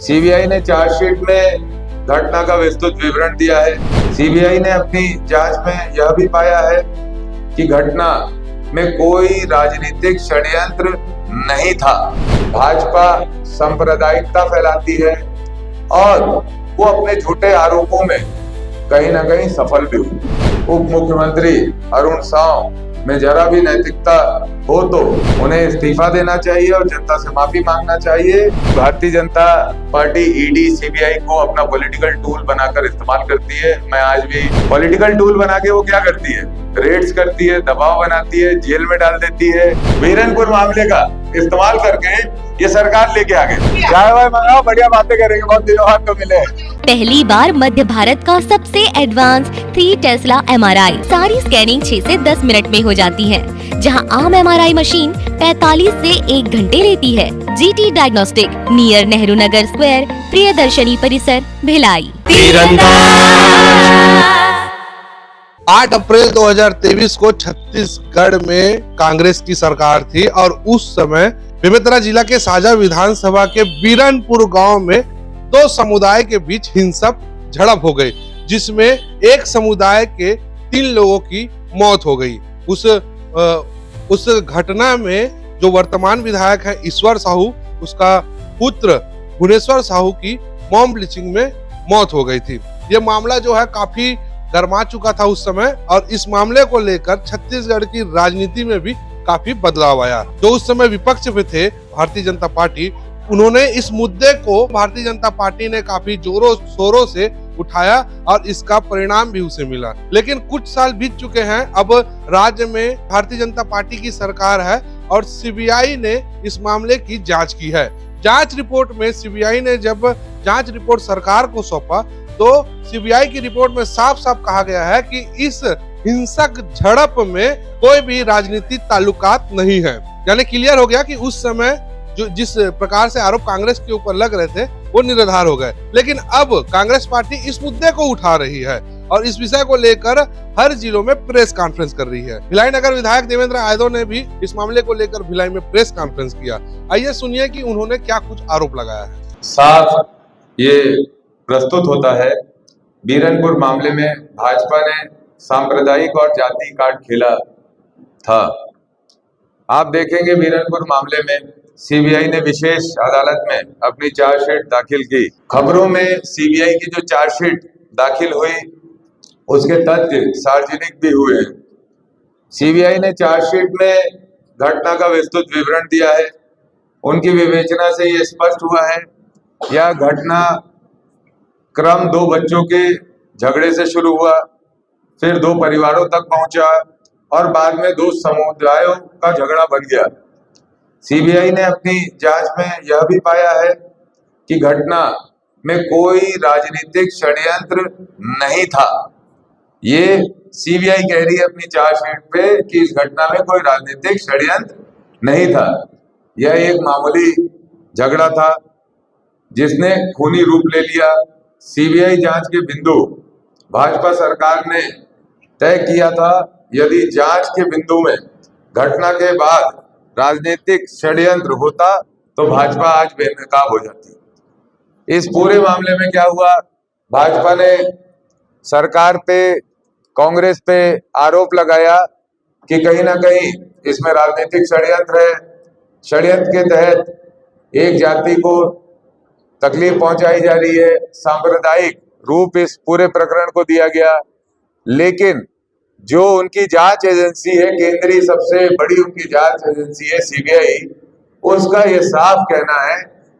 CBI ने chargesheet में घटना का विस्तृत विवरण दिया है। सीबीआई ने अपनी जांच में यह भी पाया है कि घटना में कोई राजनीतिक षड्यंत्र नहीं था। भाजपा सांप्रदायिकता फैलाती है और वो अपने झूठे आरोपों में कहीं ना कहीं सफल भी हुई। उप मुख्यमंत्री अरुण साव में जरा भी नैतिकता हो तो उन्हें इस्तीफा देना चाहिए और जनता से माफी मांगना चाहिए। Bharatiya Janata party ED CBI को अपना पॉलिटिकल टूल बनाकर इस्तेमाल करती है। मैं आज भी पॉलिटिकल टूल बना के वो क्या करती है, रेड्स करती है, दबाव बनाती है, जेल में डाल देती है। बीरनपुर मामले का इस्तेमाल करके ये सरकार लेके आ गई। चाय वाय मंगाओ, बढ़िया बातें करेंगे, बहुत दिनों बाद तो मिले। पहली बार मध्य भारत का सबसे एडवांस 3 टेस्ला MRI, सारी स्कैनिंग 6 से 10 मिनट में हो जाती है, जहां आम MRI मशीन 45 से 1 घंटे लेती है। GT diagnostic, near Nehru Nagar square, Priyadarshini परिसर, भिलाई। 8 अप्रैल 2023 को छत्तीसगढ़ में कांग्रेस की सरकार थी और उस समय बेमेतरा जिला के साजा विधानसभा के बीरनपुर गांव में 2 समुदाय के बीच हिंसक झड़प हो गई, जिसमें एक समुदाय के 3 लोगों की मौत हो गई। उस घटना में जो वर्तमान विधायक है ईश्वर साहू, उसका पुत्र भुवनेश्वर साहू की मॉम ब्लीचिंग में मौत हो गई थी। ये मामला जो है काफी गरमा चुका था उस समय और इस मामले को लेकर छत्तीसगढ़ की राजनीति में भी काफी बदलाव आया। जो उस समय विपक्ष में थे भारतीय जनता पार्टी, उन्होंने इस मुद्दे को भारतीय जनता पार्टी ने काफी जोरों शोरों से उठाया और इसका परिणाम भी उसे मिला। लेकिन कुछ साल बीत चुके हैं, अब राज्य में भारतीय जनता पार्टी की सरकार है और सीबीआई ने इस मामले की जांच की है। जांच रिपोर्ट में सीबीआई ने जब जांच रिपोर्ट सरकार को सौंपा तो सीबीआई की रिपोर्ट में साफ साफ कहा गया है कि इस हिंसक झड़प में कोई भी राजनीतिक ताल्लुकात नहीं है। यानी क्लियर हो गया कि उस समय जो जिस प्रकार से आरोप कांग्रेस के ऊपर लग रहे थे वो निराधार हो गए। लेकिन अब कांग्रेस पार्टी इस मुद्दे को उठा रही है और इस विषय को लेकर हर जिलों में प्रेस कॉन्फ्रेंस कर रही है। भिलाई नगर विधायक देवेंद्र यादव ने भी इस मामले को लेकर भिलाई में प्रेस कॉन्फ्रेंस किया। आइए सुनिए कि उन्होंने क्या कुछ आरोप लगाया है। साफ ये प्रस्तुत होता है, बीरनपुर मामले में भाजपा ने सांप्रदायिक और जाति कार्ड खेला था। आप देखेंगे बीरनपुर मामले में सीबीआई ने विशेष अदालत में अपनी चार्जशीट दाखिल की। खबरों में सीबीआई की जो चार्जशीट दाखिल हुई उसके तथ्य सार्वजनिक भी हुए। सीबीआई ने चार्जशीट में घटना का विस्तृत विवरण दिया है। उनकी विवेचना से ये स्पष्ट हुआ है यह घटना क्रम 2 बच्चों के झगड़े से शुरू हुआ, फिर 2 परिवारों तक पहुंचा और बाद में 2 समुदायों का झगड़ा बन गया। सीबीआई ने अपनी जांच में यह भी पाया है कि घटना में कोई राजनीतिक षड्यंत्र नहीं था। ये सीबीआई कह रही है अपनी चार्जशीट पे कि इस घटना में कोई राजनीतिक षड्यंत्र नहीं था। यह एक मामूली झगड़ा था जिसने खूनी रूप ले लिया। सीबीआई जांच के बिंदु भाजपा सरकार ने तय किया था। यदि जांच के बिंदु में घटना के बाद राजनीतिक षड्यंत्र होता तो भाजपा आज बेनकाब हो जाती। इस पूरे मामले में क्या हुआ, भाजपा ने सरकार पे, कांग्रेस पे आरोप लगाया कि कहीं ना कहीं इसमें राजनीतिक षड्यंत्र है। षड्यंत्र के तहत एक जाति को तकलीफ पहुंचाई जा रही है, सांप्रदायिक रूप इस पूरे प्रकरण को दिया गया। लेकिन जो उनकी जांच एजेंसी है, केंद्रीय सबसे बड़ी उनकी जांच एजेंसी है सीबीआई, उसका ये साफ कहना है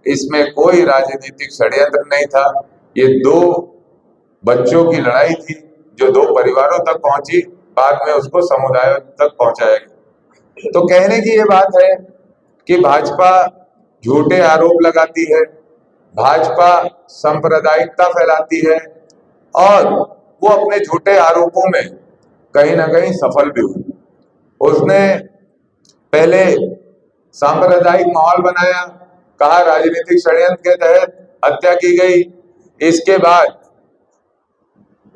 इसमें कोई राजनीतिक षड्यंत्र नहीं था। ये 2 बच्चों की लड़ाई थी जो 2 परिवारों तक पहुंची, बाद में उसको समुदायों तक पहुंचाया गया। तो कहने की ये बात है कि भाजपा झूठे आरोप लगाती है, भाजपा सांप्रदायिकता फैलाती है और वो अपने झूठे आरोपों में कहीं ना कहीं सफल भी हुई। उसने पहले सांप्रदायिक माहौल बनाया, कहा राजनीतिक षड्यंत्र के तहत हत्या की गई। इसके बाद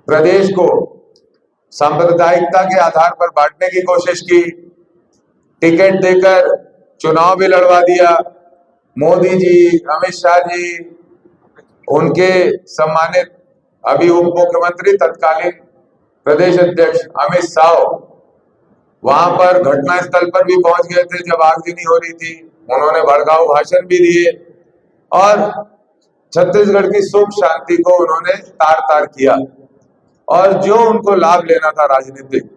प्रदेश को सांप्रदायिकता के आधार पर बांटने की कोशिश की, टिकट देकर चुनाव भी लड़वा दिया। मोदी जी, अमित शाह जी उनके सम्मानित अभी उप मुख्यमंत्री तत्कालीन प्रदेश अध्यक्ष अमित शाह वहां पर घटना स्थल पर भी पहुंच गए थे जब आगजनी हो रही थी। उन्होंने भड़काऊ भाषण भी दिए और छत्तीसगढ़ की सुख शांति को उन्होंने तार तार किया और जो उनको लाभ लेना था राजनीतिक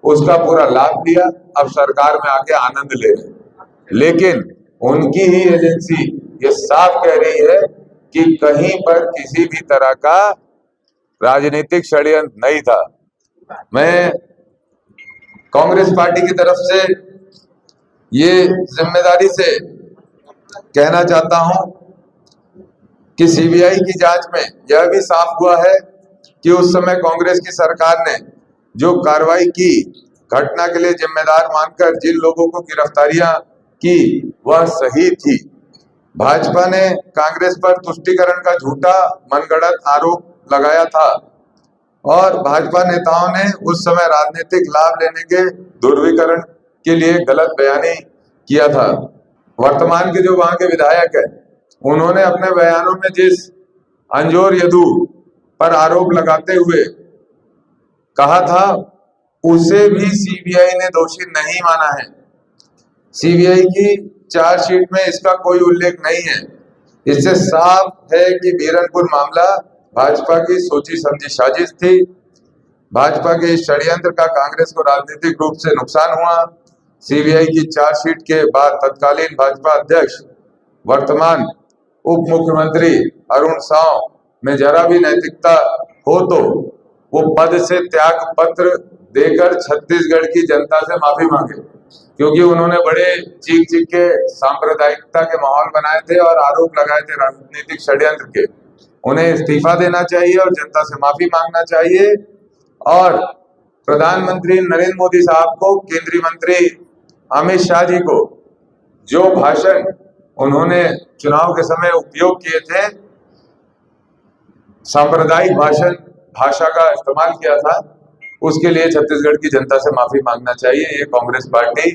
उसका पूरा लाभ लिया। अब सरकार में आके आनंद ले रहे, लेकिन उनकी ही एजेंसी ये साफ कह रही है कि कहीं पर किसी भी तरह का राजनीतिक षड्यंत्र नहीं था। मैं कांग्रेस पार्टी की तरफ से ये जिम्मेदारी से कहना चाहता हूं कि सीबीआई की जांच में यह भी साफ हुआ है कि उस समय कांग्रेस की सरकार ने जो कार्रवाई की, घटना के लिए जिम्मेदार मानकर जिन लोगों को गिरफ्तारियां की वह सही थी। भाजपा ने कांग्रेस पर तुष्टीकरण का झूठा मनगढ़ंत आरोप लगाया था और भाजपा नेताओं ने उस समय राजनीतिक लाभ लेने के ध्रुवीकरण के लिए गलत बयानी किया था। वर्तमान के जो वहां के विधायक है उन्होंने अपने बयानों में जिस अंजोर यदू पर आरोप लगाते हुए कहा था उसे भी सीबीआई ने दोषी नहीं माना है। सीबीआई की चार्जशीट में इसका कोई उल्लेख नहीं है। इससे साफ है कि बीरनपुर मामला भाजपा की सोची समझी साजिश थी। भाजपा के इस षड्यंत्र का कांग्रेस को राजनीतिक रूप से नुकसान हुआ। सीबीआई की चार्जशीट के बाद तत्कालीन भाजपा अध्यक्ष वर्तमान उप मुख्यमंत्री अरुण साव में जरा भी नैतिकता हो तो वो पद से त्याग पत्र देकर छत्तीसगढ़ की जनता से माफी मांगे, क्योंकि उन्होंने बड़े चीख चीख के सांप्रदायिकता के माहौल बनाए थे और आरोप लगाए थे राजनीतिक षड्यंत्र के। उन्हें इस्तीफा देना चाहिए और जनता से माफी मांगना चाहिए और प्रधानमंत्री नरेंद्र मोदी साहब को, केंद्रीय मंत्री अमित शाह जी को जो भाषण उन्होंने चुनाव के समय उपयोग किए थे, सांप्रदायिक भाषा का इस्तेमाल किया था, उसके लिए छत्तीसगढ़ की जनता से माफी मांगना चाहिए। ये कांग्रेस पार्टी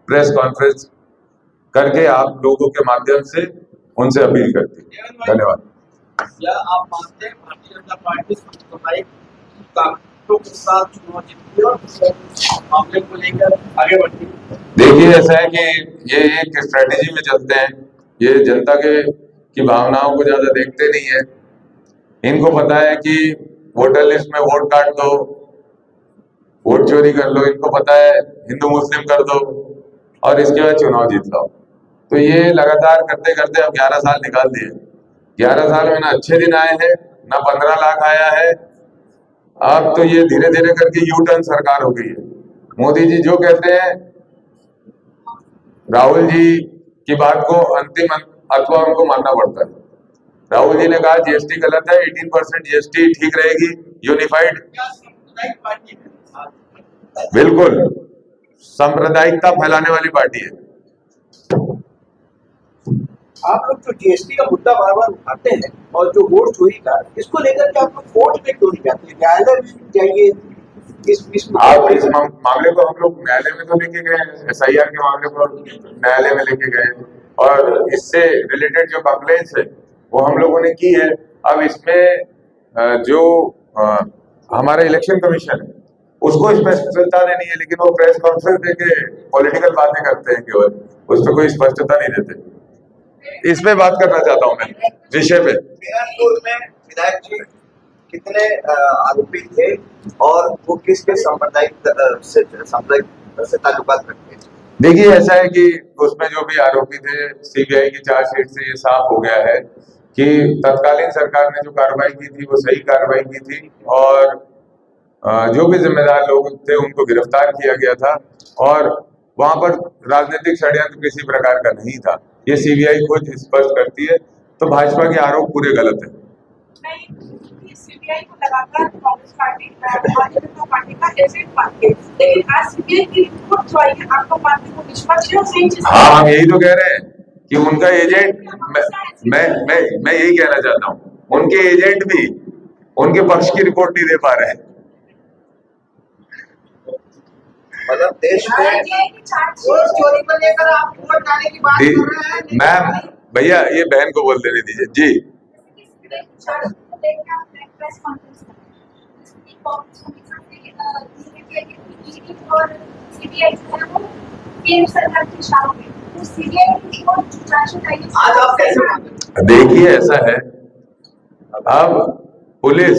प्रेस कॉन्फ्रेंस करके आप लोगों के माध्यम से उनसे अपील करती है। धन्यवाद। क्या आप मानते हैं भारतीय जनता पार्टी के साथ चुनाव जीतती और मामले को लेकर आगे बढ़ती है? देखिए, ऐसा है कि ये एक स्ट्रेटेजी में चलते हैं। ये जनता की भावनाओं को ज्यादा देखते नहीं है। इनको पता है कि वोटर लिस्ट में वोट काट दो, वोट चोरी कर लो, इनको पता है हिंदू मुस्लिम कर दो और इसके बाद चुनाव जीत लो। तो ये लगातार करते करते अब 11 साल निकाल दिए। 11 साल में ना अच्छे दिन आए हैं, ना 15 लाख आया है। अब तो ये धीरे धीरे करके यू टर्न सरकार हो गई है। मोदी जी जो कहते हैं, राहुल जी की बात को अंतिम अथवा उनको मानना पड़ता है। राहुल जी ने कहा जीएसटी गलत है, 18% जीएसटी ठीक रहेगी, यूनिफाइड। बिल्कुल सांप्रदायिकता फैलाने वाली पार्टी है। आप लोग जो जीएसटी का मुद्दा बार बार उठाते हैं और जो वोट चोरी का, इसको लेकर के आप लोग कोर्ट में क्यों नहीं जाते? न्यायालय में जाइए। आप इस मामले को हम लोग न्यायालय में तो लेके गए, एसआईआर के मामले को न्यायालय में लेके गए और इससे रिलेटेड जो कंप्लेंट्स है वो हम लोगों ने की है। अब इसमें जो हमारा इलेक्शन कमीशन है उसको स्पष्टता देनी है, लेकिन वो प्रेस कॉन्फ्रेंस देके पॉलिटिकल बातें करते हैं, केवल उस पर कोई स्पष्टता नहीं देते। इस पे बात करना चाहता हूँ मैं विषय पे। बीरनपुर में विधायक जी कितने आरोपी थे और वो किसके सांप्रदायिक से ताल्लुकात रखते हैं? देखिए, ऐसा है कि उसमें जो भी आरोपी थे, सीबीआई की चार्जशीट से ये साफ हो गया है कि तत्कालीन सरकार ने जो कार्रवाई की थी वो सही कार्रवाई की थी और जो भी जिम्मेदार लोग थे उनको गिरफ्तार किया गया था और वहां पर राजनीतिक षड्यंत्र किसी प्रकार का नहीं था। ये सीबीआई खुद स्पष्ट करती है। तो भाजपा के आरोप पूरे गलत है। सीबीआई को लगातार कांग्रेस पार्टी भारतीय जनता पार्टी का एजेंट मानते हैं, लेकिन आज सीबीआई की रिपोर्ट जो आई है आपको मानते को निष्पक्ष और सही चीज। हाँ, हम यही तो कह रहे हैं कि उनका एजेंट, मैं यही कहना चाहता हूँ, उनके एजेंट भी उनके पक्ष की रिपोर्ट नहीं दे पा रहे हैं। मतलब देश में चोरी को लेकर आप वोट डालने की बात कर रहे हैं। मैम, भैया ये बहन को बोल देने दीजिए जी। प्रेस कॉन्फ्रेंस और सीबीआई केंद्र सरकार की शाख में तो सीबीआई की रिपोर्ट जांच कराई। आज आप कैसे मानते देखिए ऐसा है, अब पुलिस,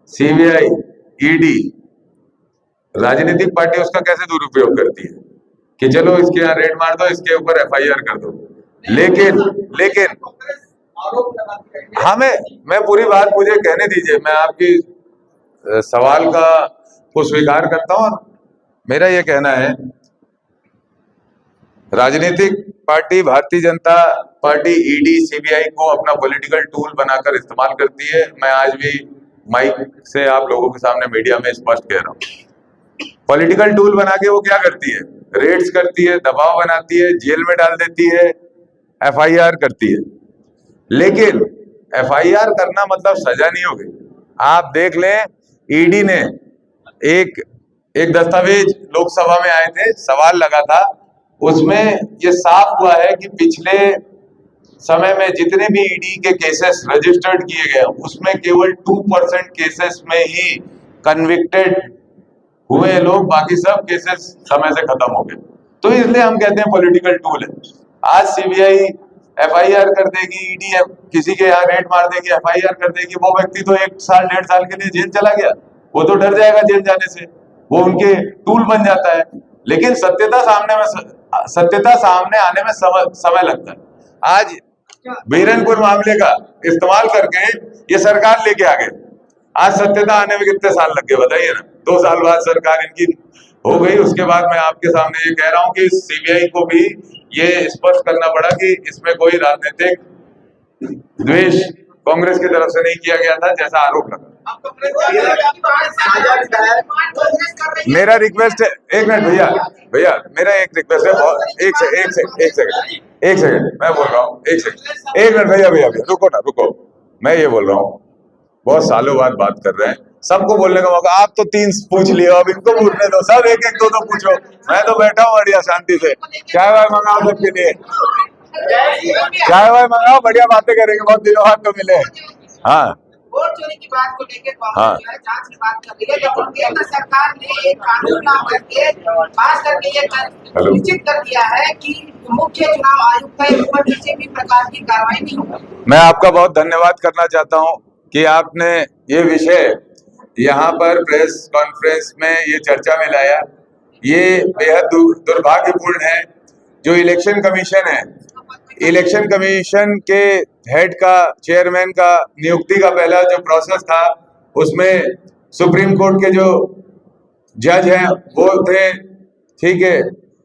सीबीआई, ईडी, राजनीतिक पार्टी उसका कैसे दुरुपयोग करती है कि चलो इसके यहाँ रेड मार दो, इसके ऊपर एफआईआर कर दो। लेकिन आरोप लगाती है। मैं पूरी बात मुझे कहने दीजिए, मैं आपकी सवाल को स्वीकार करता हूं। और मेरा ये कहना है, राजनीतिक party Bharatiya Janata party ED CBI को अपना पॉलिटिकल टूल बनाकर इस्तेमाल करती है। मैं आज भी माइक से आप लोगों के सामने मीडिया में स्पष्ट कह रहा हूं, पॉलिटिकल टूल बना के वो क्या करती है, रेड्स करती है, दबाव बनाती है, जेल में डाल देती है, एफआईआर करती है। लेकिन एफआईआर करना मतलब सजा नहीं होगी। आप देख लें, ईडी ने एक दस्तावेज लोकसभा में आए थे, सवाल लगा था, उसमें ये साफ हुआ है कि पिछले समय में जितने भी ईडी के केसेस रजिस्टर्ड किए गए उसमें केवल 2% केसेस में ही कन्विक्टेड हुए लोग, बाकी सब केसेस समय से खत्म हो गए। तो इसलिए हम कहते हैं पॉलिटिकल टूल है। आज सीबीआई एफआईआर कर देगी, ईडी किसी के यहाँ रेड मार देगी, एफआईआर कर देगी, वो व्यक्ति तो 1 साल 1.5 साल के लिए जेल चला गया, वो तो डर जाएगा जेल जाने से, वो उनके टूल बन जाता है। लेकिन सत्यता सामने आने में समय लगता है। आज बीरनपुर मामले का इस्तेमाल करके ये सरकार लेके आ गए, आज सत्यता आने में कितने साल लग गए बताइए ना। 2 साल बाद सरकार इनकी हो गई। उसके बाद मैं आपके सामने ये कह रहा हूं कि सीबीआई को भी ये स्पष्ट करना पड़ा कि इसमें कोई राजनीतिक द्वेष कांग्रेस की तरफ से नहीं किया गया था, जैसा आरोप लगा। मेरा रिक्वेस्ट है, एक मिनट भैया मेरा एक रिक्वेस्ट है, एक सेकंड मैं बोल रहा हूँ, एक मिनट भैया रुको, मैं ये बोल रहा हूँ, बहुत सालों बाद बात कर रहे हैं, सबको बोलने का मौका। आप तो 3 पूछ लिए, अब इनको पूछने दो, सब एक दो पूछो। मैं तो बैठा हूँ बढ़िया शांति से, चाय वाय मंगाओ सबके लिए, चाय वाय मंगाओ, बढ़िया बातें करेंगे, बहुत दिनों बाद तो मिले। हाँ, वोट चोरी की बात को लेकर कांग्रेस जो है जांच की बात कर रही है, लेकिन केंद्र सरकार ने एक कानून ला करके पास करके ये निश्चित कर दिया है कि मुख्य चुनाव आयुक्त है, उस पर किसी भी प्रकार की कार्रवाई नहीं होगी। मैं आपका बहुत धन्यवाद करना चाहता हूं कि आपने ये विषय यहाँ पर प्रेस कॉन्फ्रेंस में ये चर्चा में लाया। ये बेहद दुर्भाग्यपूर्ण है। जो इलेक्शन कमीशन है, इलेक्शन कमीशन के हेड का, चेयरमैन का नियुक्ति का पहला जो प्रोसेस था, उसमें सुप्रीम कोर्ट के जो जज हैं वो थे, ठीक है,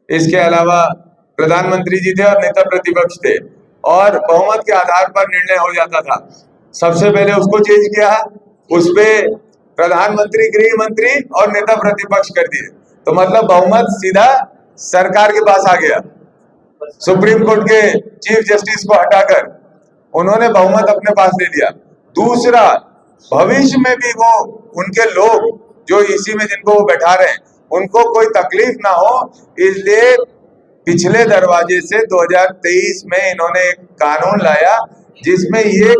इसके अलावा प्रधानमंत्री जी थे और नेता प्रतिपक्ष थे, और बहुमत के आधार पर निर्णय हो जाता था। सबसे पहले उसको चेंज किया, उस पे प्रधानमंत्री, गृह मंत्री और नेता प्रतिपक्ष कर दिए, तो मतलब बहुमत सीधा सरकार के पास आ गया। सुप्रीम कोर्ट के चीफ जस्टिस को हटाकर उन्होंने बहुमत अपने पास ले लिया। दूसरा, भविष्य में भी वो उनके लोग जो इसी में जिनको वो बैठा रहे हैं, उनको कोई तकलीफ ना हो, इसलिए पिछले दरवाजे से 2023 में इन्होंने एक कानून लाया जिसमें ये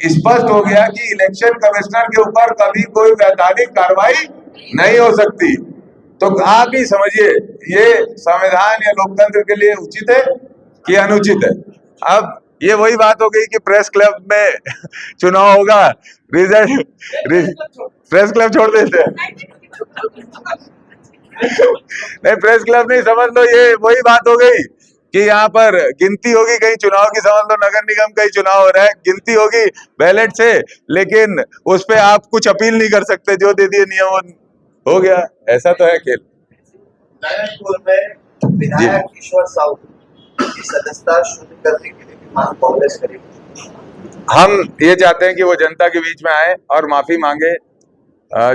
स्पष्ट हो गया कि इलेक्शन कमिश्नर के ऊपर कभी कोई वैधानिक कार्रवाई नहीं हो सकती। तो आप ही समझिए, ये संविधान या लोकतंत्र के लिए उचित है कि अनुचित है। अब ये वही बात हो गई कि प्रेस क्लब में चुनाव होगा, रिजल्ट प्रेस क्लब छोड़ देते हैं। नहीं, प्रेस क्लब नहीं, समझ लो ये वही बात हो गई कि यहाँ पर गिनती होगी, कहीं चुनाव की, समझ लो नगर निगम का ही चुनाव हो रहा है, गिनती होगी बैलेट से, लेकिन उस पे आप कुछ अपील नहीं कर सकते, जो दे दिए नियम हो गया। ऐसा तो है खेल। नारायणपुर में विधायक ईश्वर साहू की सदस्यता शुद्ध करने के लिए मांग कांग्रेस करेगी। हम ये चाहते हैं कि वो जनता के बीच में आए और माफी मांगे।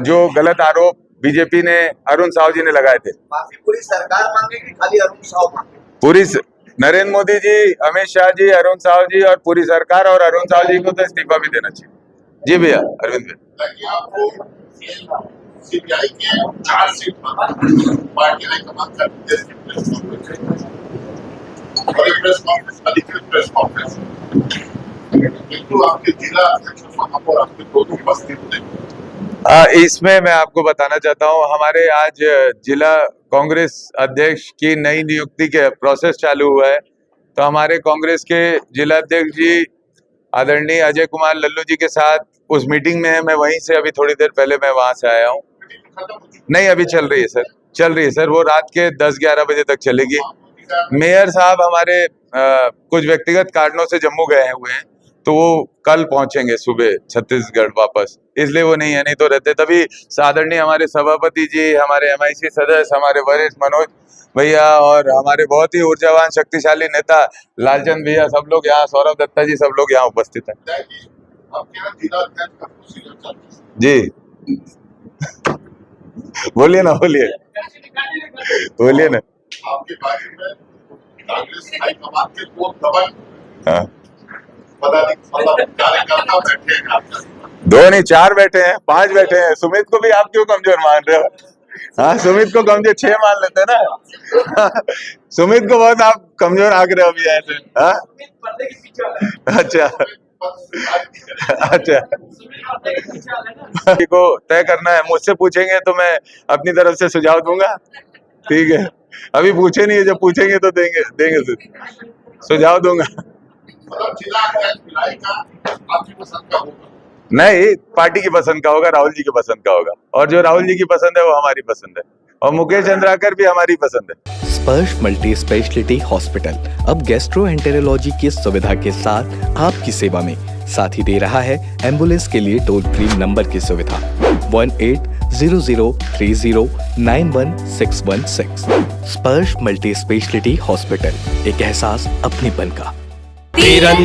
जो गलत आरोप बीजेपी ने, अरुण साहू जी ने लगाए थे, माफी पूरी सरकार मांगेगी, खाली अरुण साहू मांगे? पूरी नरेंद्र मोदी जी, अमित शाह जी, अरुण साहू जी और पूरी सरकार, और अरुण साहू जी को तो इस्तीफा भी देना चाहिए। जी भैया, अरविंद भैया। सीबीआई के चार्जशीट पर पार्टी ने कमान कर प्रेस कॉन्फ्रेंस, अधिकृत प्रेस कॉन्फ्रेंस किंतु आपके जिला अध्यक्ष महापौर आपके दोनों उपस्थित थे। इसमें मैं आपको बताना चाहता हूँ, हमारे आज जिला कांग्रेस अध्यक्ष की नई नियुक्ति के प्रोसेस चालू हुआ है। तो हमारे कांग्रेस के जिला अध्यक्ष जी आदरणीय अजय कुमार लल्लू जी के साथ उस मीटिंग में है। मैं वहीं से अभी थोड़ी देर पहले मैं वहां से आया हूँ। नहीं, अभी चल रही है सर, चल रही है सर। वो रात के 10-11 बजे तक चलेगी। मेयर साहब हमारे कुछ व्यक्तिगत कारणों से जम्मू गए हुए हैं, तो वो कल पहुंचेंगे सुबह छत्तीसगढ़ वापस, इसलिए वो नहीं है, नहीं तो रहते। तभी आदरणीय हमारे सभापति जी, हमारे MIC सदस्य, हमारे वरिष्ठ मनोज भैया और हमारे बहुत ही ऊर्जावान शक्तिशाली नेता लालचंद भैया, सब लोग यहाँ, सौरभ दत्ता जी, सब लोग यहाँ उपस्थित हैं। जी बोलिए ना, बोलिए बोलिए ना। आपके बारे में कांग्रेस हाईकमान के दो दबंग कार्यकर्ता बैठे हैं। 2 नहीं 4 बैठे हैं, 5 बैठे हैं। सुमित को भी आप क्यों कमजोर मान रहे हो? हाँ, सुमित को कमजोर 6 मान लेते हैं ना। सुमित को बहुत आप कमजोर आंक रहे हो अभी ऐसे। हाँ, अच्छा अच्छा, को तय करना है, मुझसे पूछेंगे तो मैं अपनी तरफ से सुझाव दूंगा। ठीक है, अभी पूछे नहीं है, जब पूछेंगे तो देंगे सुझाव दूंगा। जिला अध्यक्ष भिलाई का आपकी पसंद का होगा? नहीं, पार्टी की पसंद का होगा, राहुल जी की पसंद का होगा। और जो राहुल जी की पसंद है वो हमारी पसंद है, और मुकेश चंद्राकर भी हमारी पसंद है। स्पर्श मल्टी स्पेशलिटी हॉस्पिटल अब गैस्ट्रोएंटेरोलॉजी की सुविधा के साथ आपकी सेवा में, साथ ही दे रहा है एम्बुलेंस के लिए टोल फ्री नंबर की सुविधा 180030091616। स्पर्श मल्टी स्पेशलिटी हॉस्पिटल, एक एहसास अपनेपन का।